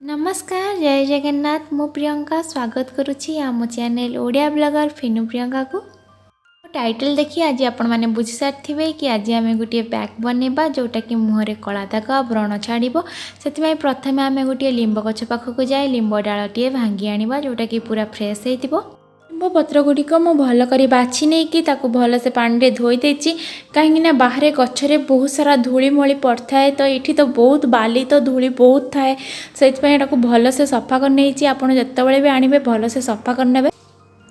नमस्कार जय जगन्नाथ मु प्रियंका स्वागत करुच्ची आम चैनल ओडिया ब्लॉगर फिनु प्रियंका को टाइटल देखिए आज आपण मैंने बुझी सारी कि आज आम गोटे पैक बनवा जोटा कि मुहर कला दाग व्रण छाड़ से प्रथम आम गोटे लिंब गछ पाखक जाए लिंब डालटे भांगी आनिबा जोटा कि पूरा फ्रेश हो लिंब पत्र गुड़िक मु भल कर बाछि नहीं कि भल से पानी धोई देछि कहीं बाहर गचरे बहुत सारा धूलीमूली पड़ता तो ये तो बहुत बाली तो धूली बहुत थाए से भल से सफा कर नहीं आपड़ जिते भी आने भल से सफा करने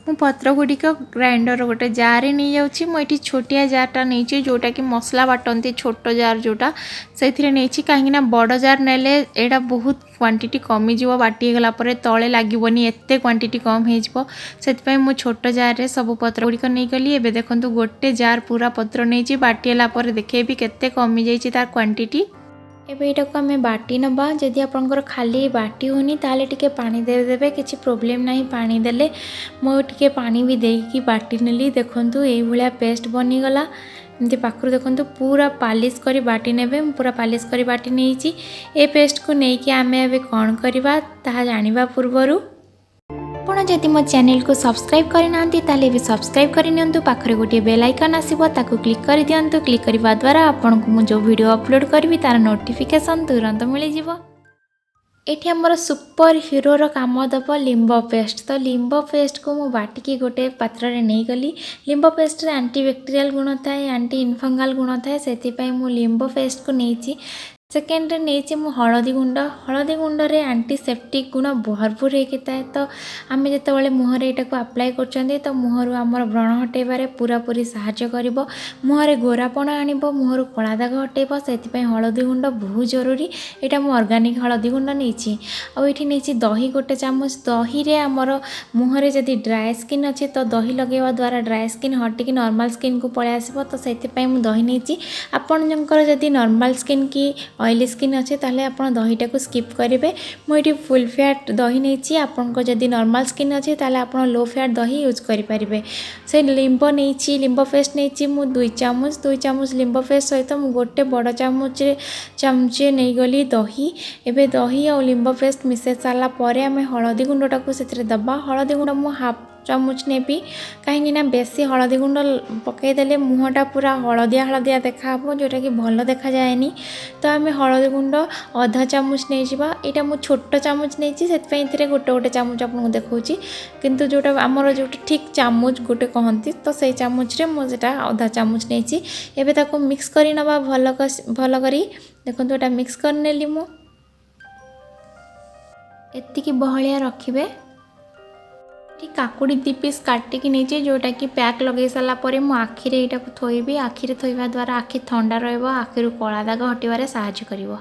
मु पत्र गुड़िक ग्राइंडर गोटे जार नहीं जाऊँगी मुझे छोटिया जारटा नहीं जोटा कि मसला बाटती छोट जार जोटा से कहीं बड़ जार नेले एटा बहुत क्वांटिटी कमिज बाटी गला तले लगनी एत क्वांटिटी कम हो मु छोट जार सब पत्र गुड़िक नहीं गली एवं देखो गोटे जार पूरा पत्र नहीं बाटीला देखेबी केते कमी जाइए तार क्वांटिटी एबे एटा को आम बाटी नबा जदि आपंकर खाली बाटी होनी ताले टिके पानी देवे किसी प्रोब्लेम नहीं पानी देले मुझे पानी भी देकी बाटी नेली देखंतु एई भलिया पेस्ट बनीगला एमती पाखरु देखंतु पूरा पालिश करी बाटी नेबे पूरा पालिश करी बाटी नेइची ए पेस्ट को नेकी आमे एबे कोन करबा ताहा जानिबा पूर्वरु आपण जदि मो चैनल को सब्सक्राइब करना भी सब्सक्राइब करनी पाखे गोटे बेल आइकन आसो ताकू क्लिक कर दिंतु क्लिक करने द्वारा आपन को मु जो वीडियो अपलोड करी तार नोटिफिकेशन तुरंत मिल जाव। एठी हमर सुपर हीरोर काम दब लिंब पेस्ट तो लिंब पेस्ट को मु बाटिकी गोटे पात्र रे नहीं गली लिंब पेस्ट रे एंटीबैक्टेरियल गुण थाए एंटी इन्फंगाल गुण थाए से मु लिंब पेस्ट को नहीं सेकेंड नहीं मु हलदी गुंड रे एंटीसेप्टिक गुण भरपूर होता तो आम जिते मुहर यहाँ को आप्लाय कर मुहर आमर व्रण हटेबार पूरा पूरी साहाय्य कर मुहर गोरापण आनिब मुहर कला दाग हटेब से हलदी गुंड बहुत जरूरी यहाँ मु ऑर्गेनिक हलदी गुंड नहीं आठी नहीं दही गोटे चामच दही रे आमर मुहर जदि ड्राए स्किन अच्छे तो दही लगेवा द्वारा ड्राए स्किन हटिकी नॉर्मल स्किन को पलि आसो तो से दही नहीं आपणकर जदि नॉर्मल स्किन की ऑयली स्किन अच्छे ताले आपण दहीटा को स्किप करेंगे मुझे फुल फैट दही नहीं आपंकर जदि नॉर्मल स्किन अच्छे ताले आपण लो फैट दही यूज करेंगे से लिंब नहीं लिंब पेस्ट नहीं मु 2 चामच लिंब पेस्ट सहित मु गोटे बड़ चामचे नहीं गली दही एवं दही और लिंब पेस्ट मिसई सारापर आम हलदी गुंडटा को से दबा हलदी गुंड मु हाफ चामच नेबी कहीं बेसी हलदी गुंड पकईदे मुहटा पूरा हलदिया देखा जोटा कि भल देखा जाएनी तो आम हलदी गुंड अधा चामच नहीं यहाँ मु छोट चामच नहीं से गोटे गोटे चामच आपको देखा किंतु जोटा आमर जो ठीक चामच गोटे कहती तो से चामच मुझे अधा चामच नहीं एवं ताको मिक्स कर नवा भल करी देखो यहाँ मिक्स कर नेली मु एतिकी बहलिया रखिबे काकुड़ी 2 पीस काटिकी नहीं जोटा कि पैक लगे सारापर मु आखिरे यहाँ को थोबी आखिरे थोबा द्वारा आखि ठंडा रखिरु कला दाग हटिबारे साहाय्य करिवो।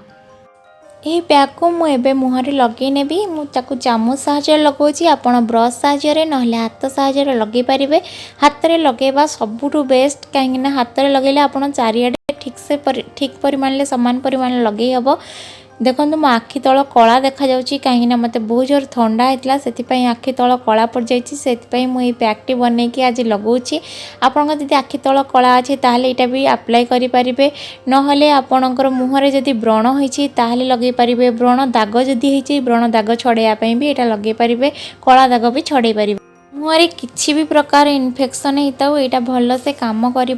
यही पैक को मुझे मुहर लगे नेबी मुझे चामच साहाय्य लगौची आपण ब्रश साहाय्य ना हाथ साहाय्य लगे पारे हाथ में लगेबा सबुठु बेस्ट कहीं हाथ में लगेले आपण चारिआडे ठीक परिमाण सामान परिमाण लगे हम देखो मो आखि तल कला देखा जाउची कहीं मत बहुत जोर ठंडा होता से आखि तल कला पड़ जाए मुझे पैकटी बनईकि आज लगौची आपण जब आखि तल कला अच्छे ताहले यहाँ भी आप्लाय करें नहले आपणकर मुहर जदि व्रण होती ताहले लगे पारे व्रण दाग जदि होती व्रण दाग छड़ाइवाई भी यहाँ लगे पारे कला दाग भी छड़े पारे मुहर किसी भी प्रकार इन्फेक्शन होता हो यहाँ भल से काम कर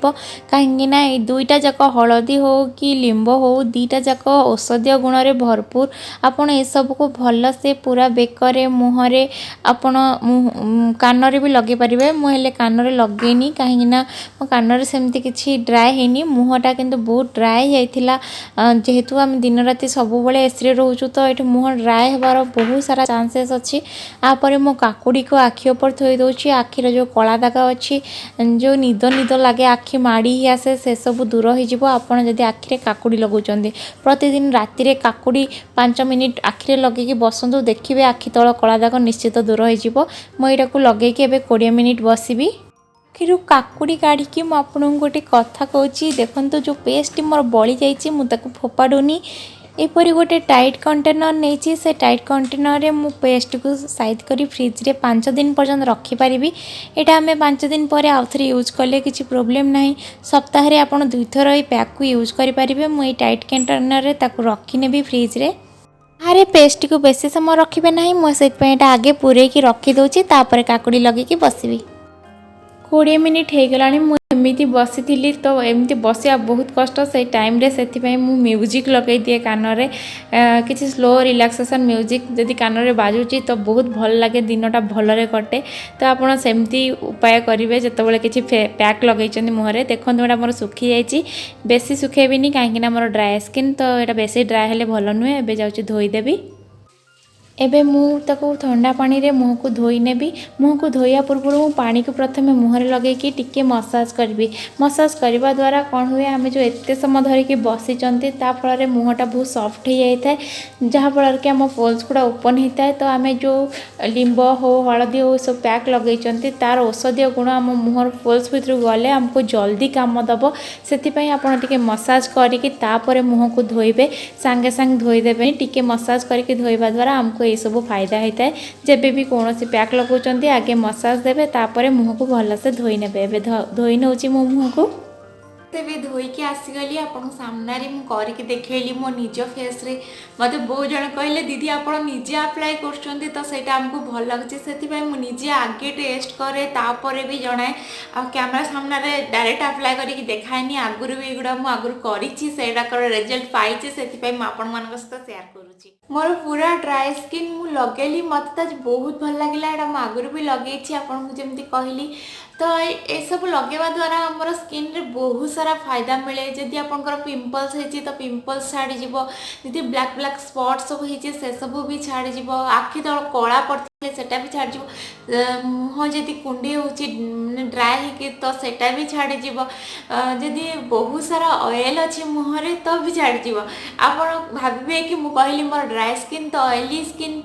कहीं दुईटा जाक हलदी हो कि लिंब हो दुईटा जाक औषधीय गुण रे भरपूर आपड़ ये सब को भल से पूरा बेकरे मुहरे आपण कान भी लगे पारे मुझे कान लगेनी कहीं मो कान सेमती किसी ड्राए होनी मुहटा किंतु बहुत ड्राए जाइथिला जेहेतु आम दिन राति सब एसी रोचु तो ये मुह ड्राए होबार बहुत सारा चांसेस अच्छी आपर मो काकुड़ी को आखि ऊपर थोई दूची आखिर जो कला दाग अच्छी जो निद लगे आखि माड़ी ही आसे से सब दूर हो आपड़ जदि आखिरे काकुड़ी लगौंट प्रतिदिन राति काकुड़ी 5 मिनिट आखिरे लगे बसतु देखिए आखि तल कला दाग निश्चित दूर हो यहाँ को लगे 20 मिनिट बसबी आखिर काकुड़ी काढ़ी मुझे गोटे कथा कहूँ देखो जो पेस्ट मोर बड़ी जाइए फोपाड़ूनी एपरी गोटे टाइट कंटेनर नहीं से टाइट कंटेनर रे मु पेस्ट को साइड करी फ्रिज रे 5 दिन पर्यंत रखिपारि यहाँ आम 5 दिन पर आउ थे यूज कले किसी प्रोब्लेम ना सप्ताह रे आपन 2 थर पैक को यूज करेंगे मुझे टाइट कंटेनर रे ताकू रखी नेबी फ्रिज रे अरे पेस्ट को बेसी समय रखिबे नहीं मुझे आगे पूरेकी रखीदे तापर काकुड़ी लगे बसबी 20 मिनिट हो गलानी एमती बसी तो एमती बसिया बहुत कष्ट से टाइम रे से म्यूजिक लगे दिए कान रे किसी स्लो रिलैक्सेशन म्यूजिक जदि कान रे बाजुची तो बहुत भल लगे दिनटा भलरे कटे तो आपड़ सेमती उपाय करेंगे जिते किसी पैक लगे मुहर देखो यहाँ मोर सुखी जाइए बेसी सुखेबी कहीं मोर ड्राए स्किन तो यहाँ बेसी ड्राए हेल्ले भल नुहे एवं जाऊँगी धोईदेवी एबे मुझे ठंडा पानी रे मुँह को धोई नेबी मुँह को धोया पूर्व मु पानी को प्रथम मुहर लगे टिके मसाज करी मसाज करने द्वारा कौन हुए आम जो एत समय धरिकी बसीचंती फल मुहटा बहुत सफ्ट हो जाए जहाँफल कि आम फोल्स गुड़ा ओपन होता है तो आम जो लिंब हो हलदी हो सब पैक लगे तार औषधीय गुण आम मुहर फोल्स भर गले आमको जल्दी कम दब से आपड़ मसाज करके मुँह को धोइबे सांगे सांगे धोईदेवे टिके मसाज करके धोइबा द्वारा आमको ये सब फायदा होता है जब भी कौन पैक लगाउछंती आगे मसाज देवे तापर मुँह को भलसे धोई नेबे धोई नौची मो मुँह को तेरे धोईकी आसीगली आपन सामने मुझे देखली मो निज फेस रे मत बहुत जन कहले दीदी आप निजे अप्लाई कर तो सहीटा आमको भल लगे से मुझे आगे टेस्ट करे तापर भी जनाए आ कैमरा सामने डायरेक्ट अप्लाई करके देखाएनी आगुरी भी एगुड़ा मुझे आगुरी कर रिजल्ट पाई से आपण मान सहित सेयार करुँची मोर पूरा ड्राई स्किन मु लगेली मत बहुत भल लगे यहाँ आगुरी भी लगे आपको जमी कहली तो ये सब लगेवा द्वारा आमर स्किन रे बहुत सारा फायदा मिले जदि आपंकर पिंपल्स होती तो पिंपल्स छाड़ी जी ब्लैक ब्लैक स्पॉट सब होती से सब भी छाड़ी जी आखि तल कला पड़ते सेटा भी छाड़ी मुह जदि कुंडी हो ड्राए हो तो सेटा भी छाड़ी जी जदि बहुत सारा ऑयल अच्छी मुहर तो भी छाड़ी जी आप भावे कि मुझे कहली मोर ड्राए स्किन तो ऑयली स्किन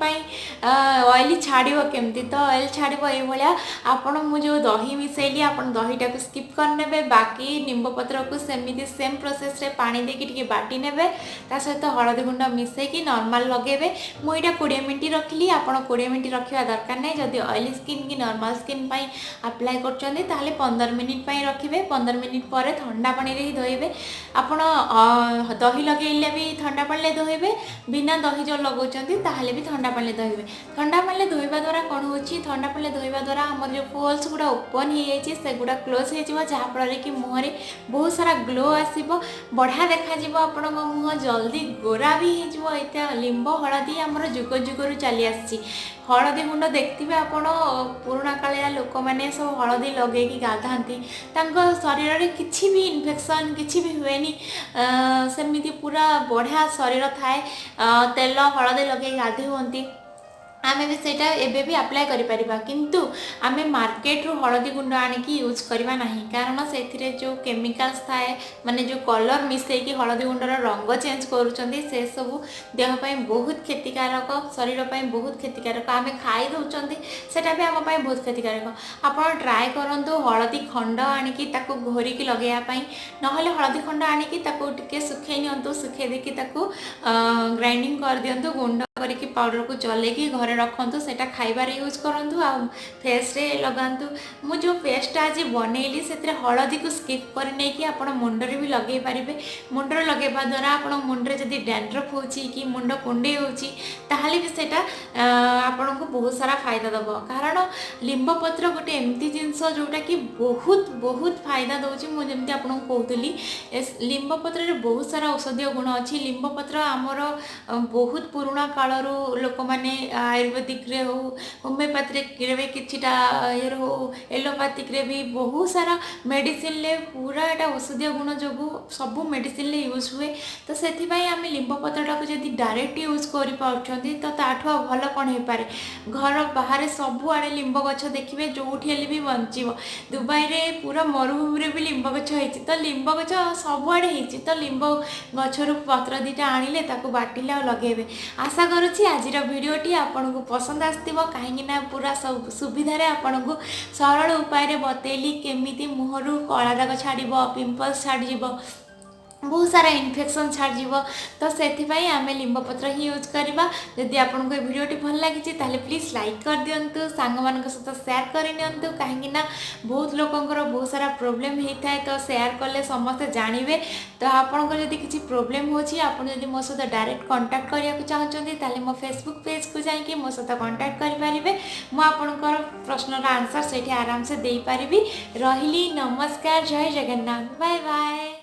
ऑयली छाड़ केमती तो ऑयल छाड़ ये आपण मुझे दही मिसेली आप दहीटा को स्किप करने बाकी निम्ब पत्र को सेमती सेम प्रोसेस रे पानी देके बाटी नेबे ता सहित हलदी गुंड मिसेकी नॉर्मल लगेबे मुझे 20 मिनट रखली आप 20 मिनट रखा दरकार नहीं जदि ऑयली स्किन की नॉर्मल स्किन अप्लाई करछंती ताहले 15 मिनिट रखिए 15 मिनिट पर ठंडा पानी रे ही धोइबे आपण दही लगेले भी ठंडा पानी धोइबे बिना दही जो लगाउछंती ताहले भी ठंडा पानी धोइबे ठंडा पानी धोइबा द्वारा कौन होची ठंडा पानी धोइबा द्वारा हमर जो पोल्स गुड़ा ओपन हो जाइए सेगुड़ा क्लोज हो जहाँफल कि मुहर बहुत सारा ग्लो आसो बढ़िया देखा आपण मुह जल्दी गोरा भी हो लिंब हलदी आमर जुग जुगर चली आसी हलदी गुंड देखते आपण पुराणा कालिया लोक मैंने सब हलदी लगे गाधाती शरीर में किसी भी इन्फेक्शन किसी भी हुए सेमती पूरा बढ़िया शरीर थाए तेल हलदी लगे गाधे हुंती आमे भी सेटा एबे भी अप्लाई करि परिबा किंतु आमे मार्केट रो हलदी गुंड आनिकी यूज करबा नाही कारण सेथिरे जो केमिकल्स थाए माने जो कलर मिसै कि हलदी गुंडर रंग चेंज करूचंदी से सब देह पय बहुत क्षतिकारक शरीर पय बहुत क्षतिकारक आमे खाई दउचंदी सेटा भी हम पय बहुत क्षतिकारक आपण ट्राई करंतु हलदी खंड आनिकी ताको घोरी की लगेया पय नहले हलदी खंड आनिकी ताको टिके सुखे नियंतु सुखे देकी ताको ग्राइंडिंग कर दियंतु गुंड करके पाउडर को चलेकी घरे रखु से खाइबार यूज करूँ आ फेस रे लगातु मु जो पेस्ट आज बनैली से हलदी को स्किप कर नहीं कि आप मुंडरे भी लगे पारे मुंडर लगेवा द्वारा आप मुंडरे जदि डैंड्रफ हो कि मुंड कुंडे होली भी सेटा आपण को बहुत सारा फायदा दब कारण लिंब पत्र गोटे एमती जिनस जोटा कि बहुत बहुत फायदा दौर मुझे आपको कहती लिंब पत्र बहुत सारा औषधीय गुण अच्छी लिंब पत्र आमर बहुत पुराणा कालरू लोक मैंने आयुर्वेदिक रे हो होमियोपैथिक रे भी किछिटा ये हो एलोपैथिक रे भी बहुत सारा मेडिसिन ले पूरा एटा औषधीय गुण जो सब मेडिसिन ले यूज हुए तो से आम लिंब पत्रटा को जब डायरेक्ट यूज कर पार्टी तो ताठू भल कौन हो पारे घर बाहर सबुआड़े लिंब गछ देखिए जोठी हेले भी बंचब दुबई रे पूरा मरुभूमि भी लिंब गछ होती तो लिंब गछ सबुआड़े होती तो लिंब गचर पत्र दीटा आनिले ताको बाटिले आ लगेबे आशा करुँची आज भिडियोटी आपन को पसंद आसथिबो कहीं पूरा सब सुविधा आपन को सरल उपाय बतेली केमिति मुहरु कला दाग छाड़ पिंपल्स छाड़ बहुत सारा इन्फेक्शन छाड़ीज तो से आम लिंब पत्र ही यूज करवा। जदि आपको ये भिडियोटी भल लगी प्लीज लाइक कर दिंतु, सांग मान सहित सेयार करनी कहीं बहुत लोकंर बहुत सारा प्रोब्लेम होता है तो सेयार कले समस्ते जानवे। तो आपंकर जब किसी प्रोब्लेम होती मो सहित डायरेक्ट कांटेक्ट करने को चाहते मो फेसबुक पेज को जाकि मो सहित कांटेक्ट करेंगे। मुझे प्रश्नर आंसर से आराम से दे पारि। रही नमस्कार, जय जगन्नाथ, बाय बाय।